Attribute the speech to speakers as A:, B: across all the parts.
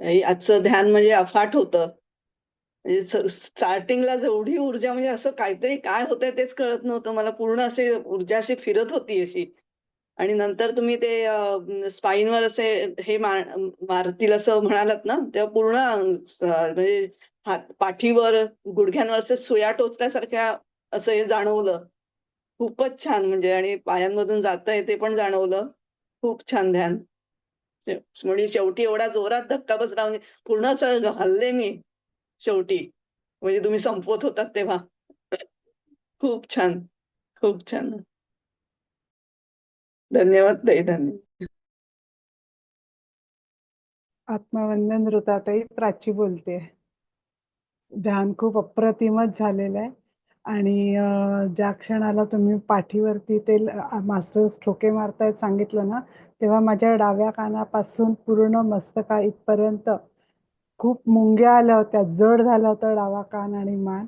A: आजचं ध्यान म्हणजे अफाट होतं. म्हणजे स्टार्टिंगला जेवढी ऊर्जा म्हणजे असं काहीतरी काय होतंय तेच कळत नव्हतं. मला पूर्ण अशी ऊर्जा अशी फिरत होती अशी. आणि नंतर तुम्ही ते स्पाईनवर असे हे मारतील असं म्हणालात ना, तेव्हा पूर्ण म्हणजे हात पाठीवर, गुडघ्यांवर असे सुया टोचल्यासारख्या असं हे जाणवलं. खूपच छान म्हणजे आणि पायांमधून जातंय ते पण जाणवलं. खूप छान ध्यान. म्हणजे शेवटी एवढा जोरात धक्का बसला म्हणजे पूर्ण असं हलले मी शेवटी. म्हणजे तुम्ही संपवत होतात तेव्हा. खूप छान, खूप छान. धन्यवाद ताई, धन्यवाद.
B: आत्मवंदन ऋताताई, प्राची बोलते. ध्यान खूप अप्रतिमच झालेलं आहे. आणि ज्या क्षणाला तुम्ही पाठीवरती ते मास्टर्स ठोके मारतायत सांगितलं ना, तेव्हा माझ्या डाव्या कानापासून पूर्ण मस्तका इथपर्यंत खूप मुंग्या आल्या होत्या. जड झाला होता डावा कान आणि मान.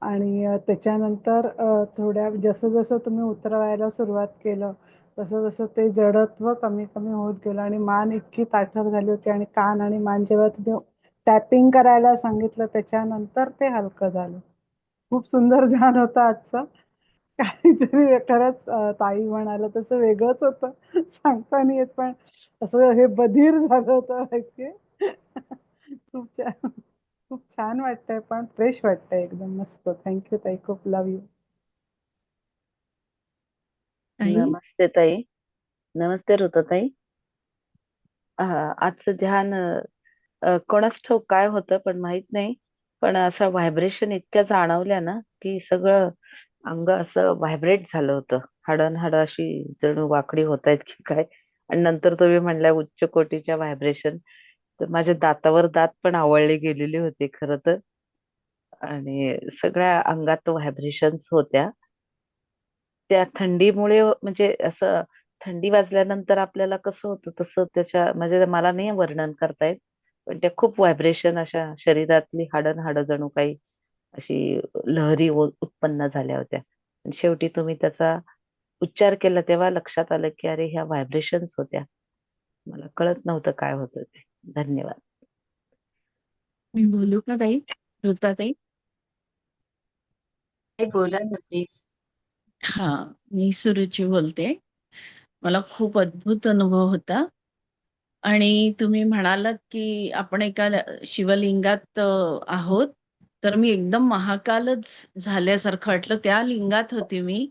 B: आणि त्याच्यानंतर थोड्या जसं जसं तुम्ही उतरवायला सुरुवात केलं तसं जसं ते जडत्व कमी कमी होत गेलं आणि मान इतकी ताठर झाली होती. आणि कान आणि मान जेव्हा तुम्ही टॅपिंग करायला सांगितलं त्याच्यानंतर ते हलकं झालं. खूप सुंदर ध्यान होतं आजचं. काहीतरी खरंच ताई म्हणालं तसं वेगळंच होतं. सांगता नाही येत, पण असं हे बधीर झालं होतं माहितीये. खूप छान, खूप छान वाटतंय, पण फ्रेश वाटतंय एकदम मस्त. थँक्यू ताई, खूप लव यू.
C: ताई
D: नमस्ते ताई. नमस्ते ऋतुताई. आजचं ध्यान कोणास ठाऊक काय होतं पण माहित नाही. पण असं व्हायब्रेशन इतक्या जाणवल्या ना की सगळं अंग असं व्हायब्रेट झालं होतं. हाडं अशी जणू वाकडी होत आहेत की काय. आणि नंतर तुम्ही म्हणल्या उच्च कोटीच्या व्हायब्रेशन, तर माझ्या दातावर दात पण आवळले गेलेले होते खरं तर. आणि सगळ्या अंगात व्हायब्रेशन्स होत्या. त्या थंडीमुळे म्हणजे असं थंडी वाजल्यानंतर आपल्याला कसं होतं तसं त्याच्या म्हणजे मला नाही वर्णन करता येत. पण त्या खूप व्हायब्रेशन अशा शरीरातली हाडं जणू काही अशी लहरी उत्पन्न झाल्या होत्या. आणि शेवटी तुम्ही त्याचा उच्चार केला तेव्हा लक्षात आलं की अरे ह्या व्हायब्रेशन्स होत्या. मला कळत नव्हतं काय होतं ते. धन्यवाद.
C: मी बोलू का ताई? ऋताताई?
E: बोला ना प्लीज.
C: हा, मी सुरुची बोलते. मला खूप अद्भुत अनुभव होता. आणि तुम्ही म्हणालात की आपण एका शिवलिंगात आहोत, तर मी एकदम महाकालच झाल्यासारखं वाटलं. त्या लिंगात होती मी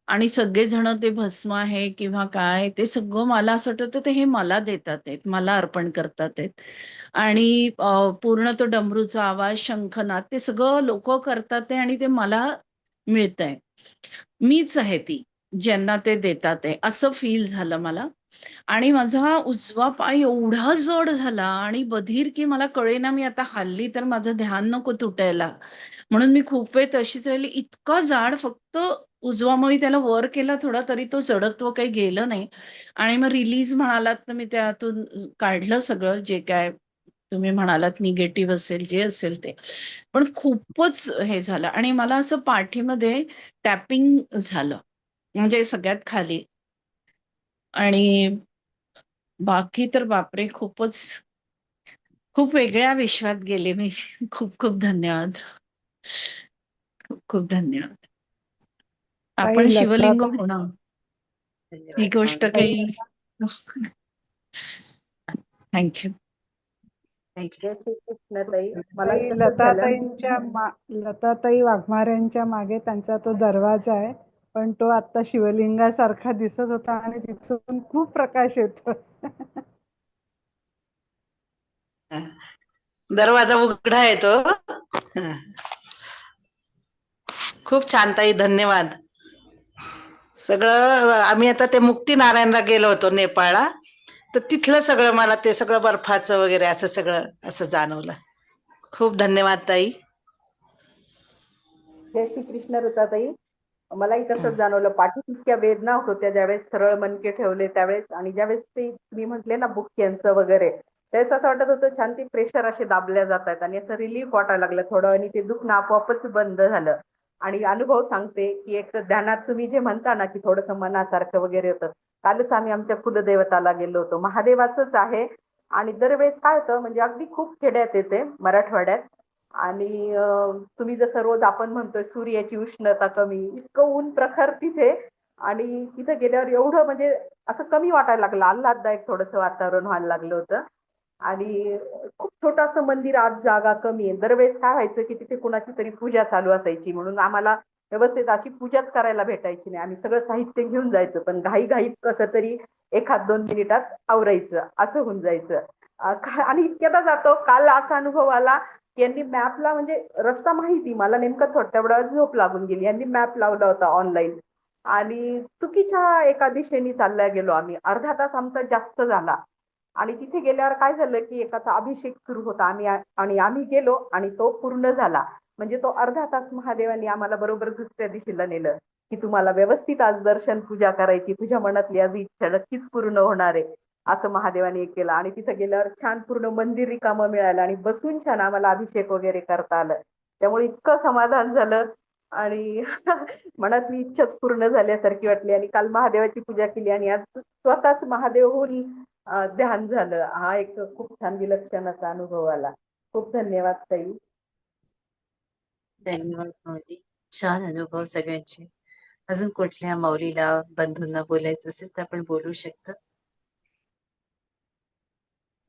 C: आणि सगळेजण ते भस्म आहे किंवा काय ते सगळं मला असं वाटतं ते हे मला देतात आहेत, मला अर्पण करतात आहेत. आणि पूर्ण तो डमरूचा आवाज, शंखनाद ते सगळं लोक करतात आहे आणि ते मला मिळतंय. मीच आहे ती ज्यांना ते देतात आहे असं फील झालं मला. आणि माझा उजवा पाय एवढा जड झाला आणि बधीर की मला कळेना मी आता हल्ली तर माझं ध्यान नको तुटायला, म्हणून मी खूप वेळ तशीच राहिली. इतका जाड, फक्त उजवा, मग मी त्याला वर केला थोडा तरी तो जडत्व काही गेलं नाही. आणि मग रिलीज म्हणालात तर मी त्यातून काढलं सगळं जे काय तुम्ही म्हणालात निगेटिव्ह असेल जे असेल ते. पण खूपच हे झालं आणि मला असं पाठीमध्ये टॅपिंग झालं म्हणजे सगळ्यात खाली. आणि बाकी तर बापरे, खूप वेगळ्या विश्वात गेले मी. खूप खूप धन्यवाद. खूप खूप धन्यवाद. आपण
B: ताई लता
C: शिवलिंग होणं ही गोष्ट
B: ताई
C: काही. थँक्यू.
E: थँक्यू कृष्णताई. मला
B: ताई
E: तसंच झालं.
B: लताताई वाघमाऱ्यांच्या मागे त्यांचा तो दरवाजा आहे, पण तो आता शिवलिंगासारखा दिसत होता आणि तिथून खूप प्रकाश येतो.
F: दरवाजा उघडा आहे तो. खूप छान ताई, धन्यवाद. सगळं आम्ही आता ते मुक्तीनारायणला गेलो होतो नेपाळला, तर तिथलं सगळं मला ते सगळं बर्फाचं वगैरे असं सगळं असं जाणवलं. खूप धन्यवाद ताई.
E: जय श्री कृष्ण ऋताताई. मलाही तसंच जाणवलं. पाठीत इतक्या वेदना होत्या ज्यावेळेस सरळ मनके ठेवले त्यावेळेस, आणि ज्यावेळेस ते मी म्हटले ना बुक्यांचं वगैरे, त्यावेळेस असं वाटत होतं छान ती प्रेशर असे दाबल्या जात आहेत आणि असं रिलीफ वाटायला लागलं थोडं, आणि ते दुखणं आपोआपच बंद झालं. आणि अनुभव सांगते की एक ध्यानात तुम्ही जे म्हणता ना की थोडंसं मनासारखं वगैरे होतं. कालच आम्ही आमच्या कुलदेवताला गेलो होतो, महादेवाचंच आहे आणि दरवेळेस काय होतं म्हणजे अगदी खूप खेड्यात येते मराठवाड्यात आणि तुम्ही जसं रोज आपण म्हणतोय सूर्याची उष्णता कमी, इतकं ऊन प्रखर तिथे आणि तिथे गेल्यावर एवढं म्हणजे असं कमी वाटायला लागलं, आल्हाददायक थोडंसं वातावरण व्हायला लागलं होतं. आणि खूप छोटंसं मंदिर, आत जागा कमी आहे. दरवेळेस काय व्हायचं की तिथे कुणाची तरी पूजा चालू असायची म्हणून आम्हाला व्यवस्थित अशी पूजाच करायला भेटायची नाही. आम्ही सगळं साहित्य घेऊन जायचं, पण घाईघाईत कसं तरी 1-2 मिनिटात आवरायचं असं होऊन जायचं. आणि इतक्यादा जातो. काल असा अनुभव आला की यांनी मॅपला म्हणजे रस्ता माहिती, मला नेमकं तेवढ्या वेळात झोप लागून गेली. यांनी मॅप लावला होता ऑनलाईन आणि चुकीच्या एका दिशेने चालल्या गेलो आम्ही. अर्धा तास आमचा जास्त झाला. आणि तिथे गेल्यावर काय झालं की एकाचा अभिषेक सुरू होता, आणि आम्ही गेलो आणि तो पूर्ण झाला. म्हणजे तो अर्धा तास महादेवांनी आम्हाला बरोबर दुसऱ्या दिशेला नेलं की तुम्हाला व्यवस्थित आज दर्शन पूजा करायची, तुझ्या मनातली आज इच्छा नक्कीच पूर्ण होणार आहे, असं महादेवाने एक केलं. आणि तिथे गेल्यावर छान पूर्ण मंदिर रिकामं मिळालं आणि बसून छान आम्हाला अभिषेक वगैरे करता आलं. त्यामुळे इतकं समाधान झालं आणि मनातली इच्छाच पूर्ण झाल्यासारखी वाटली. आणि काल महादेवाची पूजा केली आणि आज स्वतःच महादेव होऊन ध्यान झालं. हा एक खूप छान विलक्षण असा अनुभव आला. खूप धन्यवाद ताई.
G: धन्यवाद माऊली. छान अनुभव सगळ्यांचे. अजून कुठल्या माऊलीला बंधूंना बोलायचं असेल तर आपण बोलू शकता.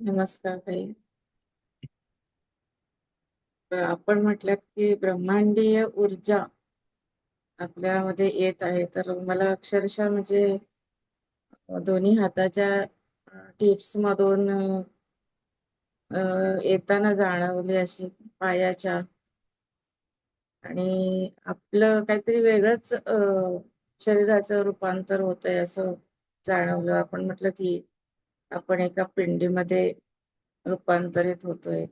H: नमस्कार ताई. तर आपण म्हटलं की ब्रह्मांडीय ऊर्जा आपल्यामध्ये येत आहे, तर मला अक्षरशः म्हणजे दोन्ही हाताच्या टिप्स मधून येताना जाणवली अशी पायाच्या, आणि आपलं काहीतरी वेगळंच शरीराचं रूपांतर होतंय असं जाणवलं. आपण म्हटलं की आपण एका पिंडीमध्ये रूपांतरित होतोय.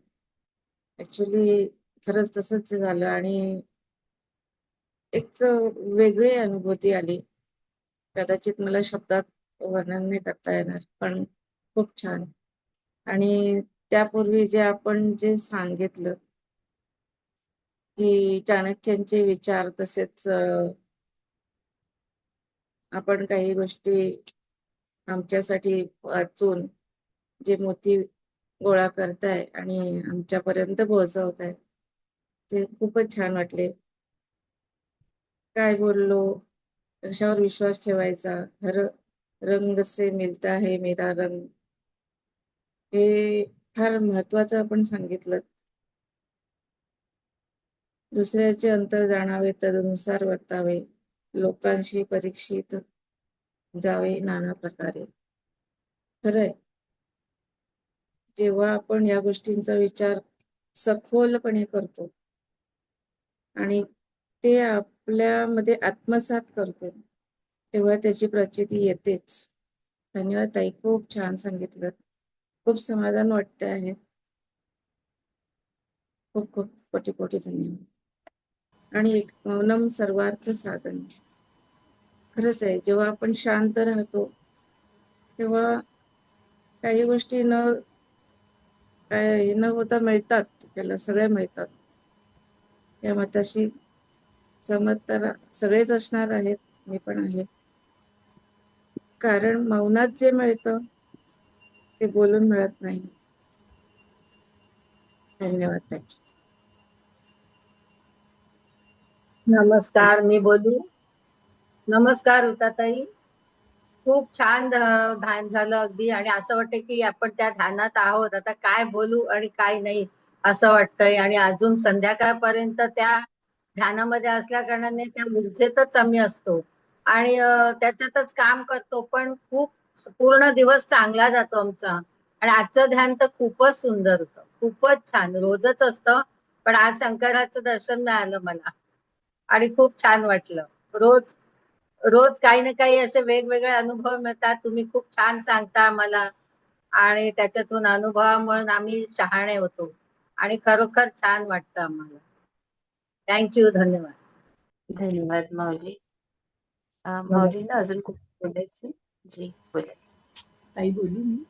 H: ऍक्च्युली खरंच तसंच झालं आणि एक वेगळी अनुभूती आली. कदाचित मला शब्दात वर्णन नाही करता येणार, पण खूप छान. आणि त्यापूर्वी जे आपण जे सांगितलं की चाणक्यांचे विचार, तसेच आपण काही गोष्टी आमच्यासाठी वाचून जे मोती गोळा करताय आणि आमच्यापर्यंत पोहोचवताय, ते खूपच छान वाटले. काय बोललो, कशावर विश्वास ठेवायचा, हर रंग से मिलता है मेरा रंग, हे फार महत्वाचं आपण सांगितलं. दुसऱ्याचे अंतर जाणावे, तदनुसार वर्तावे, लोकांशी परीक्षित जावे नाना प्रकारे. खरंय, जेव्हा आपण या गोष्टींचा विचार सखोलपणे करतो आणि ते आपल्यामध्ये आत्मसात करतो, तेव्हा त्याची प्रचिती येतेच. धन्यवाद ताई, खूप छान सांगितलं. खूप समाधान वाटते आहे. खूप खूप कोटी कोटी धन्यवाद. आणि एक मौनम सर्वार्थ साधन. खरंच आहे, जेव्हा आपण शांत राहतो तेव्हा काही गोष्टी न होता मिळतात, त्याला सगळे मिळतात. या मताशी सहमत तर सगळेच असणार आहेत, मी पण आहे. कारण मौनात जे मिळतं ते बोलून मिळत नाही. धन्यवाद ताई.
I: नमस्कार, मी बोलू. नमस्कार उताताई. खूप छान ध्यान झालं अगदी, आणि असं वाटतं की आपण त्या ध्यानात आहोत. आता काय बोलू आणि काय नाही असं वाटतंय. आणि अजून संध्याकाळपर्यंत त्या ध्यानामध्ये असल्या कारणाने त्या ऊर्जेतच आम्ही असतो आणि त्याच्यातच काम करतो. पण खूप पूर्ण दिवस चांगला जातो आमचा. आणि आजचं ध्यान तर खूपच सुंदर होतं, खूपच छान. रोजच असतं, पण आज शंकराचं दर्शन मिळालं मला आणि खूप छान वाटलं. रोज रोज काही ना काही असे वेगवेगळे अनुभव मिळतात. तुम्ही खूप छान सांगता आम्हाला आणि त्याच्यातून अनुभवामुळे आम्ही शहाणे होतो आणि खरोखर छान वाटतं आम्हाला. थँक्यू, धन्यवाद.
G: धन्यवाद माऊली. माऊलीला अजून खूप बोलायचं? जी बोला.
J: ताई बोलू मी?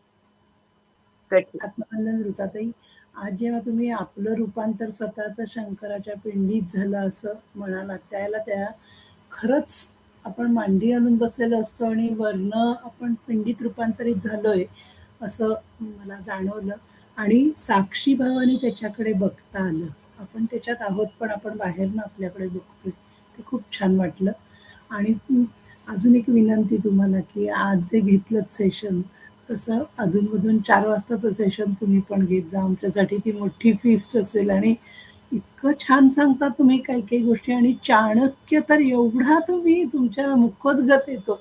J: आत्मवंदन ऋताताई. आज जेव्हा तुम्ही आपलं रूपांतर स्वतःचं शंकराच्या पिंडीत झालं असं म्हणालात, त्याला त्या खरंच आपण मांडी आणून बसलेलो असतो आणि वरनं आपण पिंडीत रूपांतरित झालोय असं मला जाणवलं आणि साक्षीभावाने त्याच्याकडे बघता आलं. आपण त्याच्यात आहोत, पण आपण बाहेरनं आपल्याकडे बघतोय. ते खूप छान वाटलं. आणि अजून एक विनंती तुम्हाला, की आज जे घेतलंत सेशन, तसं अधूनमधून 4 वाजताचं सेशन तुम्ही पण घेत जा. आमच्यासाठी ती मोठी फीस्ट असेल आणि इतकं छान सांगता तुम्ही काही-काही गोष्टी आणि चाणक्य तर एवढा तुम्ही तुमच्या मुखोद्गत येतो.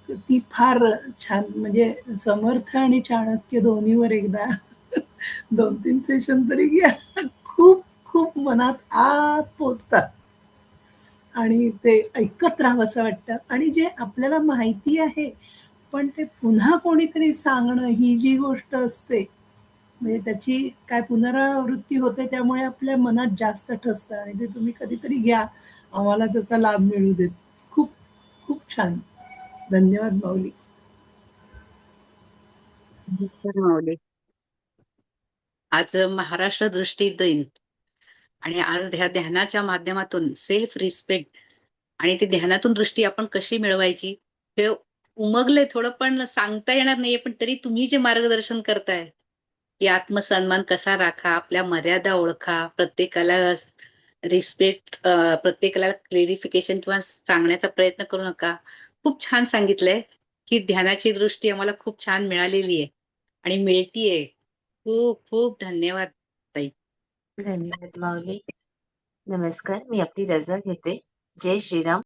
J: ती फार छान म्हणजे समर्थ आणि चाणक्य दोन्हीवर एकदा 2-3 सेशन तरी घ्या. खूप खूप मनात आत पोचतात आणि ते ऐकत राहावंसं वाटतं आणि जे आपल्याला माहिती आहे, पण ते पुन्हा कोणीतरी सांगणं ही जी गोष्ट असते, म्हणजे त्याची काय पुनरावृत्ती होते त्यामुळे आपल्या मनात जास्त ठसतं आणि ते तुम्ही कधीतरी घ्या. आम्हाला त्याचा लाभ मिळू देत. खूप खूप छान. धन्यवाद माऊली.
K: नमस्कार माऊली. आज महाराष्ट्र दृष्टी दिन आणि आज ह्या ध्यानाच्या माध्यमातून सेल्फ रिस्पेक्ट आणि ते ध्यानातून दृष्टी आपण कशी मिळवायची हे उमगले थोडं, पण सांगता येणार नाहीये. पण तरी तुम्ही जे मार्गदर्शन करताय की आत्मसन्मान कसा राखा, आपल्या मर्यादा ओळखा, प्रत्येकाला रिस्पेक्ट, प्रत्येकाला क्लेरिफिकेशन किंवा सांगण्याचा प्रयत्न करू नका. खूप छान सांगितलंय की ध्यानाची दृष्टी आम्हाला खूप छान मिळालेली आहे आणि मिळतीये. खूप खूप धन्यवाद ताई.
G: धन्यवाद माऊली. नमस्कार, मी आपली रजा घेते. जय श्रीराम.